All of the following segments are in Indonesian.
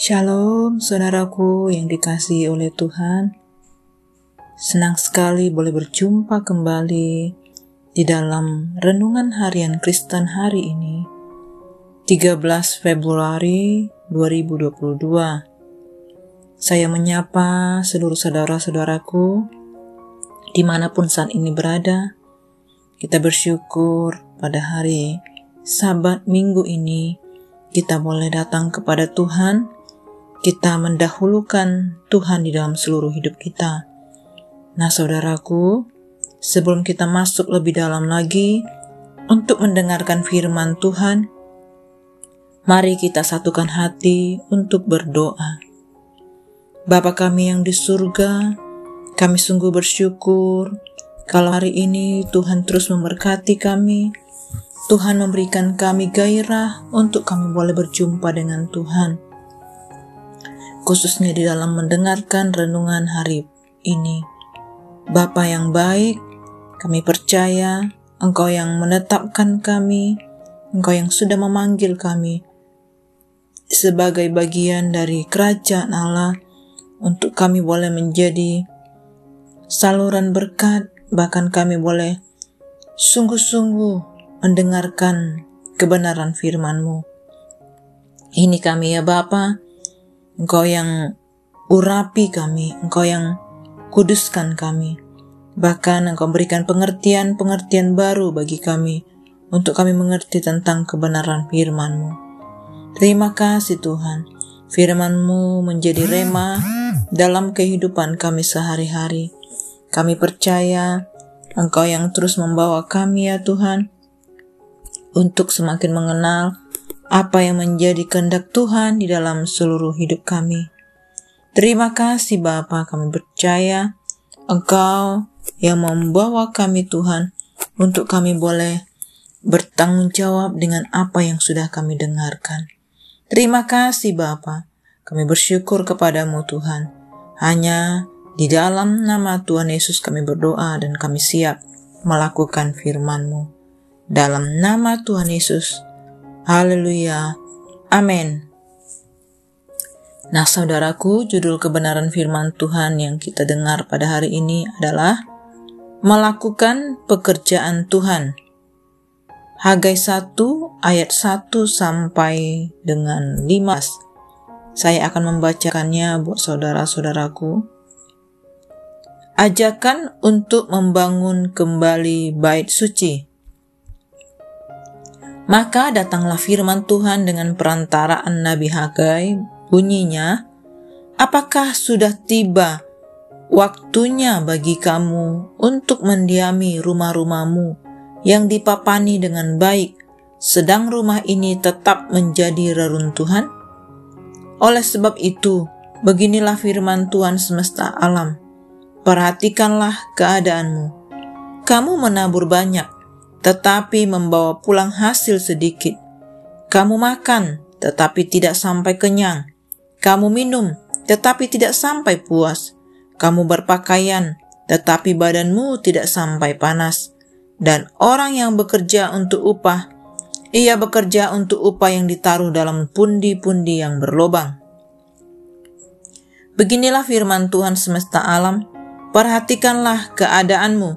Shalom saudaraku yang dikasihi oleh Tuhan. Senang sekali boleh berjumpa kembali di dalam Renungan Harian Kristen hari ini, 13 Februari 2022. Saya menyapa seluruh saudara-saudaraku dimanapun saat ini berada. Kita bersyukur pada hari Sabat minggu ini kita boleh datang kepada Tuhan. Kita mendahulukan Tuhan di dalam seluruh hidup kita. Nah saudaraku, sebelum kita masuk lebih dalam lagi untuk mendengarkan firman Tuhan, mari kita satukan hati untuk berdoa. Bapa kami yang di surga, kami sungguh bersyukur kalau hari ini Tuhan terus memberkati kami. Tuhan memberikan kami gairah untuk kami boleh berjumpa dengan Tuhan, khususnya di dalam mendengarkan renungan hari ini. Bapa yang baik, kami percaya Engkau yang menetapkan kami, Engkau yang sudah memanggil kami sebagai bagian dari kerajaan Allah untuk kami boleh menjadi saluran berkat, bahkan kami boleh sungguh-sungguh mendengarkan kebenaran firman-Mu. Ini kami ya Bapa, Engkau yang urapi kami, Engkau yang kuduskan kami. Bahkan Engkau berikan pengertian-pengertian baru bagi kami, untuk kami mengerti tentang kebenaran firman-Mu. Terima kasih Tuhan, firman-Mu menjadi rema dalam kehidupan kami sehari-hari. Kami percaya Engkau yang terus membawa kami ya Tuhan, untuk semakin mengenal apa yang menjadi kehendak Tuhan di dalam seluruh hidup kami. Terima kasih Bapa, kami percaya Engkau yang membawa kami Tuhan, untuk kami boleh bertanggung jawab dengan apa yang sudah kami dengarkan. Terima kasih Bapa, kami bersyukur kepadamu Tuhan. Hanya di dalam nama Tuhan Yesus kami berdoa dan kami siap melakukan firman-Mu. Dalam nama Tuhan Yesus. Haleluya. Amin. Nah saudaraku, judul kebenaran firman Tuhan yang kita dengar pada hari ini adalah melakukan pekerjaan Tuhan. Hagai 1 ayat 1 sampai dengan 5. Saya akan membacakannya buat saudara-saudaraku. Ajakan untuk membangun kembali bait suci. Maka datanglah firman Tuhan dengan perantaraan Nabi Hagai, bunyinya, apakah sudah tiba waktunya bagi kamu untuk mendiami rumah-rumahmu yang dipapani dengan baik, sedang rumah ini tetap menjadi reruntuhan? Oleh sebab itu, beginilah firman Tuhan semesta alam, perhatikanlah keadaanmu. Kamu menabur banyak, tetapi membawa pulang hasil sedikit. Kamu makan, tetapi tidak sampai kenyang. Kamu minum, tetapi tidak sampai puas. Kamu berpakaian, tetapi badanmu tidak sampai panas. Dan orang yang bekerja untuk upah, ia bekerja untuk upah yang ditaruh dalam pundi-pundi yang berlobang. Beginilah firman Tuhan semesta alam, perhatikanlah keadaanmu.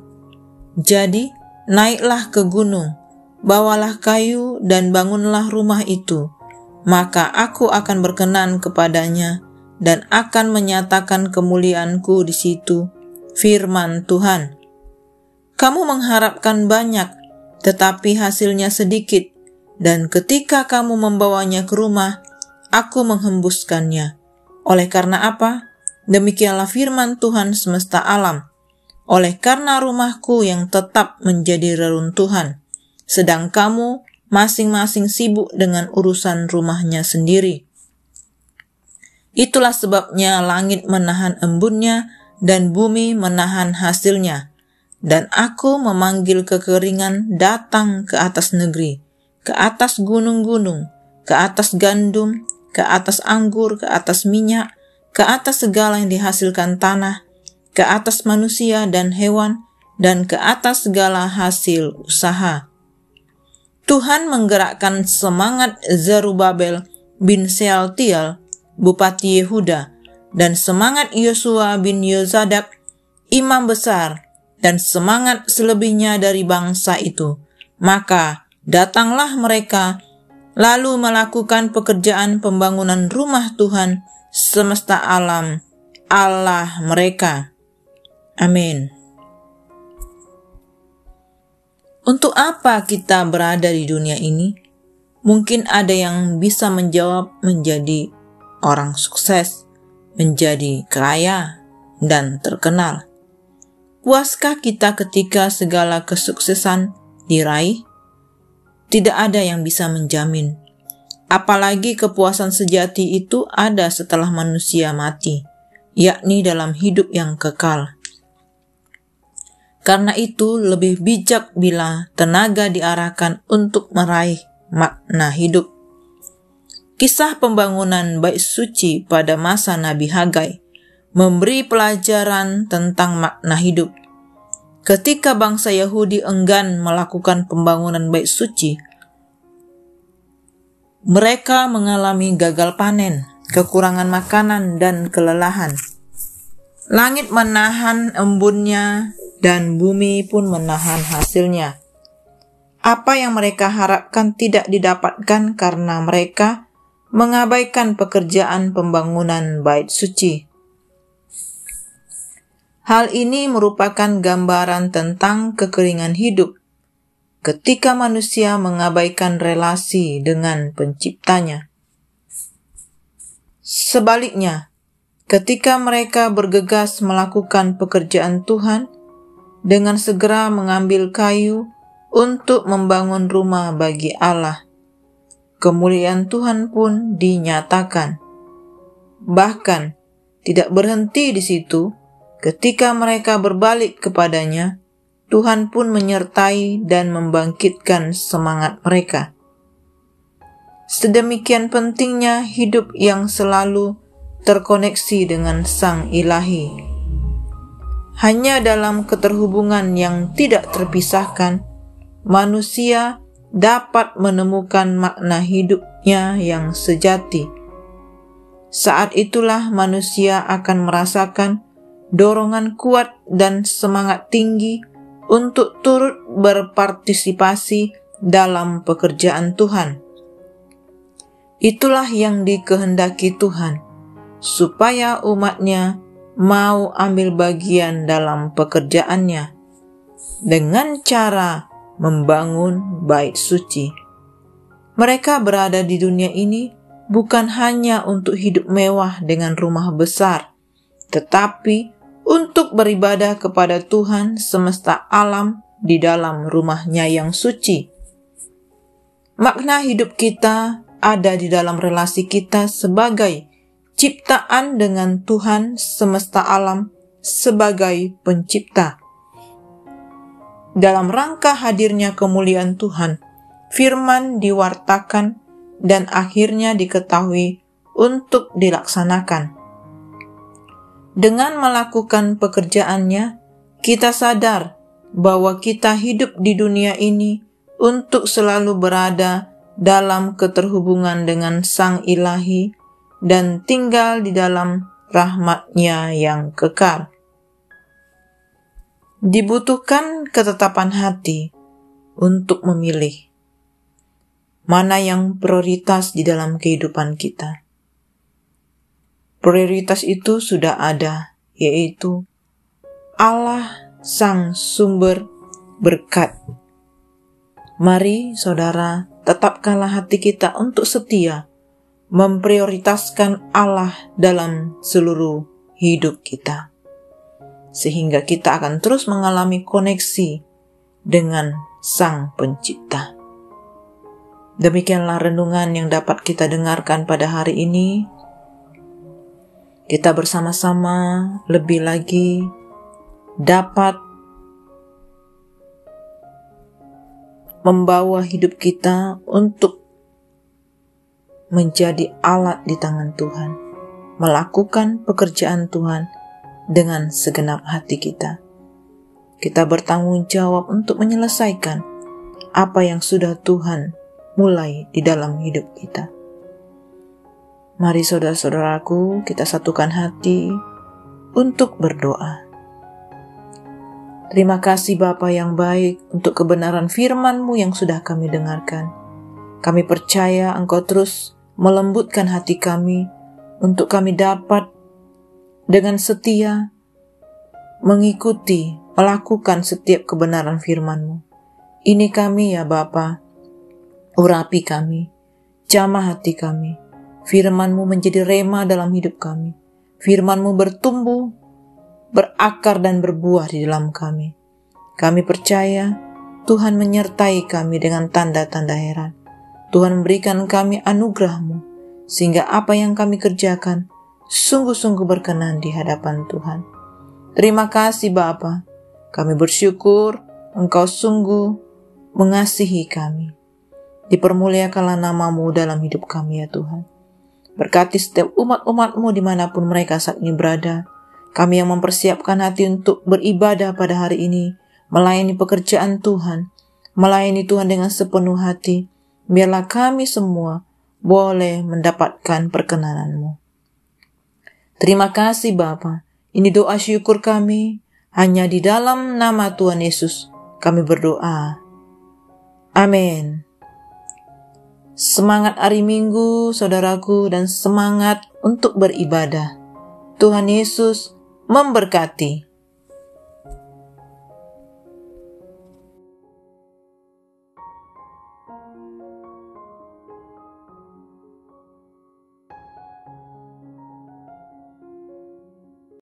Jadi, naiklah ke gunung, bawalah kayu dan bangunlah rumah itu, maka aku akan berkenan kepadanya dan akan menyatakan kemuliaanku di situ, firman Tuhan. Kamu mengharapkan banyak, tetapi hasilnya sedikit, dan ketika kamu membawanya ke rumah, aku menghembuskannya. Oleh karena apa? Demikianlah firman Tuhan semesta alam. Oleh karena rumahku yang tetap menjadi reruntuhan, sedang kamu masing-masing sibuk dengan urusan rumahnya sendiri. Itulah sebabnya langit menahan embunnya dan bumi menahan hasilnya. Dan aku memanggil kekeringan datang ke atas negeri, ke atas gunung-gunung, ke atas gandum, ke atas anggur, ke atas minyak, ke atas segala yang dihasilkan tanah, ke atas manusia dan hewan, dan ke atas segala hasil usaha. Tuhan menggerakkan semangat Zerubabel bin Sealtiel Bupati Yehuda, dan semangat Yosua bin Yozadak, imam besar, dan semangat selebihnya dari bangsa itu. Maka datanglah mereka, lalu melakukan pekerjaan pembangunan rumah Tuhan semesta alam, Allah mereka. Amin. Untuk apa kita berada di dunia ini? Mungkin ada yang bisa menjawab menjadi orang sukses, menjadi kaya, dan terkenal. Puaskah kita ketika segala kesuksesan diraih? Tidak ada yang bisa menjamin. Apalagi kepuasan sejati itu ada setelah manusia mati, yakni dalam hidup yang kekal. Karena itu lebih bijak bila tenaga diarahkan untuk meraih makna hidup. Kisah pembangunan bait suci pada masa Nabi Hagai memberi pelajaran tentang makna hidup. Ketika bangsa Yahudi enggan melakukan pembangunan bait suci, mereka mengalami gagal panen, kekurangan makanan, dan kelelahan. Langit menahan embunnya, dan bumi pun menahan hasilnya. Apa yang mereka harapkan tidak didapatkan karena mereka mengabaikan pekerjaan pembangunan bait suci. Hal ini merupakan gambaran tentang kekeringan hidup ketika manusia mengabaikan relasi dengan penciptanya. Sebaliknya, ketika mereka bergegas melakukan pekerjaan Tuhan, dengan segera mengambil kayu untuk membangun rumah bagi Allah, kemuliaan Tuhan pun dinyatakan. Bahkan, tidak berhenti di situ, ketika mereka berbalik kepadanya, Tuhan pun menyertai dan membangkitkan semangat mereka. Sedemikian pentingnya hidup yang selalu terkoneksi dengan Sang Ilahi. Hanya dalam keterhubungan yang tidak terpisahkan, manusia dapat menemukan makna hidupnya yang sejati. Saat itulah manusia akan merasakan dorongan kuat dan semangat tinggi untuk turut berpartisipasi dalam pekerjaan Tuhan. Itulah yang dikehendaki Tuhan, supaya umatnya mau ambil bagian dalam pekerjaannya dengan cara membangun bait suci. Mereka berada di dunia ini bukan hanya untuk hidup mewah dengan rumah besar, tetapi untuk beribadah kepada Tuhan semesta alam di dalam rumahnya yang suci. Makna hidup kita ada di dalam relasi kita sebagai ciptaan dengan Tuhan semesta alam sebagai pencipta. Dalam rangka hadirnya kemuliaan Tuhan, firman diwartakan dan akhirnya diketahui untuk dilaksanakan. Dengan melakukan pekerjaannya, kita sadar bahwa kita hidup di dunia ini untuk selalu berada dalam keterhubungan dengan Sang Ilahi dan tinggal di dalam rahmat-Nya yang kekal. Dibutuhkan ketetapan hati untuk memilih mana yang prioritas di dalam kehidupan kita. Prioritas itu sudah ada, yaitu Allah Sang Sumber Berkat. Mari saudara, tetapkanlah hati kita untuk setia memprioritaskan Allah dalam seluruh hidup kita, sehingga kita akan terus mengalami koneksi dengan Sang Pencipta. Demikianlah renungan yang dapat kita dengarkan pada hari ini. Kita bersama-sama lebih lagi dapat membawa hidup kita untuk menjadi alat di tangan Tuhan, melakukan pekerjaan Tuhan dengan segenap hati kita. Kita bertanggung jawab untuk menyelesaikan apa yang sudah Tuhan mulai di dalam hidup kita. Mari saudara-saudaraku, kita satukan hati untuk berdoa. Terima kasih Bapa yang baik untuk kebenaran firman-Mu yang sudah kami dengarkan. Kami percaya Engkau terus melembutkan hati kami untuk kami dapat dengan setia mengikuti, melakukan setiap kebenaran firman-Mu. Ini kami ya Bapa, urapi kami, jamah hati kami. Firman-Mu menjadi rema dalam hidup kami. Firman-Mu bertumbuh, berakar dan berbuah di dalam kami. Kami percaya Tuhan menyertai kami dengan tanda-tanda heran. Tuhan memberikan kami anugerah-Mu, sehingga apa yang kami kerjakan sungguh-sungguh berkenan di hadapan Tuhan. Terima kasih Bapa, kami bersyukur Engkau sungguh mengasihi kami. Dipermuliakanlah nama-Mu dalam hidup kami ya Tuhan. Berkati setiap umat-umat-Mu dimanapun mereka saat ini berada. Kami yang mempersiapkan hati untuk beribadah pada hari ini, melayani pekerjaan Tuhan, melayani Tuhan dengan sepenuh hati. Biarlah kami semua boleh mendapatkan perkenanan-Mu. Terima kasih Bapa. Ini doa syukur kami, hanya di dalam nama Tuhan Yesus kami berdoa. Amin. Semangat hari Minggu, saudaraku, dan semangat untuk beribadah. Tuhan Yesus memberkati.